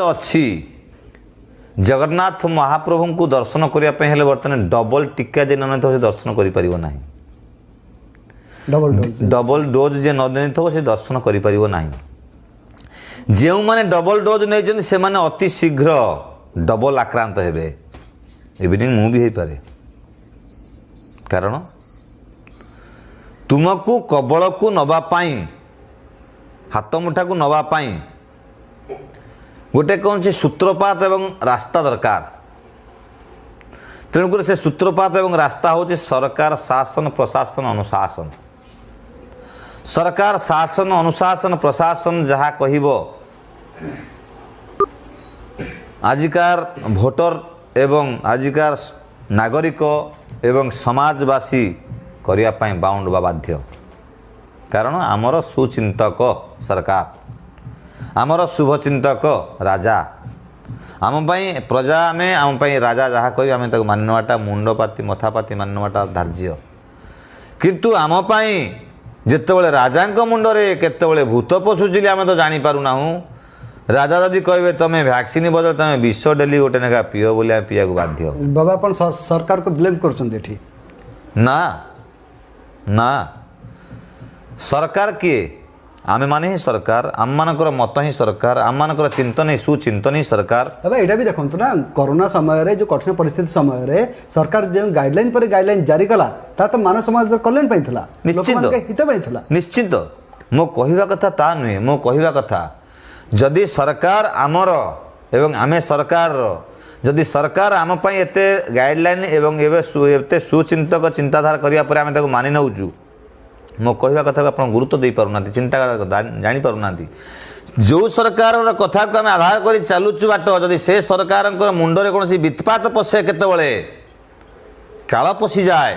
अच्छी जगन्नाथ महाप्रभु को दर्शन करने बर्तमान डबल टीका जे न तो दर्शन कर डबल डोज जे न तो से दर्शन कर जो मैंने डबल डोज नहीं से माने अति शीघ्र डबल आक्रांत हेबे इवनिंग मु भी पारे कारण तुमको कबल को नवापाई हाथ मुठा को नवापाई गोटे कौन से सूत्रपात एवं रास्ता दरकार तेणुक से सूत्रपात एवं रास्ता हूँ सरकार शासन प्रशासन अनुशासन सरकार शासन अनुशासन प्रशासन जहाँ कहिबो आजिकार भोटर एवं आजिकार नागरिक एवं समाजवासी करने बाउंड बा बाध्य कारण आमर सुचिंतक सरकार आमर शुभचिंतक राजा आम प्रजा आम राजा जहाँ कह आम मानवाटा मुंडपाती मथापाती मानवाटा धार्य किंतु आम जितेबाला राजा मुंडरे केतबले भूत पशुचिली आम तो जानीपारूना राजा जदि कहे तुम्हें वैक्सीन बदल तुम विष डेली गोटे नेका पीओ बोले पीवा बाध्य बाबा अपन सरकार को ब्लेम कर ना ना सरकार किए आमे माने ही सरकार आम मानकर मत ही सरकार आम मानकर चिंतन ही सुचिंतन ही सरकार यहाँ भी देखो ना कोरोना समय जो कठिन परिस्थिति समय सरकार जो गाइडलाइन पर गाइडलाइन जारी कला तो मानव समाज कल्याण पाइला हित पाइला निश्चित मो कहवा कथा ता नुहे मो कहवा कथा जदि सरकार आमर एवं आमे सरकार जदि सरकार आम एते गाइडलाइन एवं एते सुचिंतक चिंताधारा करने पर आम मानि नौचु मो कहवा कथा को आप गुरुत्व दे पारना चिंता जानी पारना जो सरकार कथा को आम आधार कर चलुचु बाट जदि से सरकार मुंडरे कौन वित्पात पशे केतबले काल पशि जाए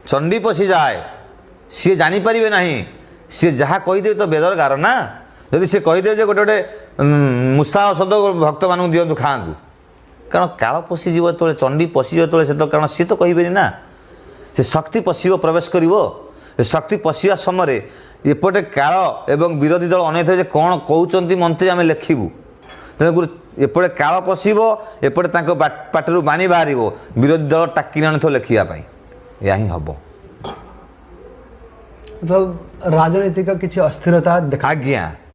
चंडी पशि जाए सी जानीपारे ना सी जहाँ कहीदे तो बेदर गार ना जदि सी कहीदे गोटे गोटे मूषा औषध भक्त मानू दिंतु खातु कारण काल पशिज जो चंडी पशिज जो से तो कारण सी तो कहे ना से शक्ति पशिव प्रवेश कर शक्ति पशिया समय एपटे काल एवं विरोधी दल अनेक थे कौन कहते मंत्री आम लेखिबू तेणुक एपटे काल पशिब एपटे पाटर बाणी बाहर विरोधी दल टाकी आनी लेखापी या ही हम मतलब राजनीतिक किसी अस्थिरता आज्ञा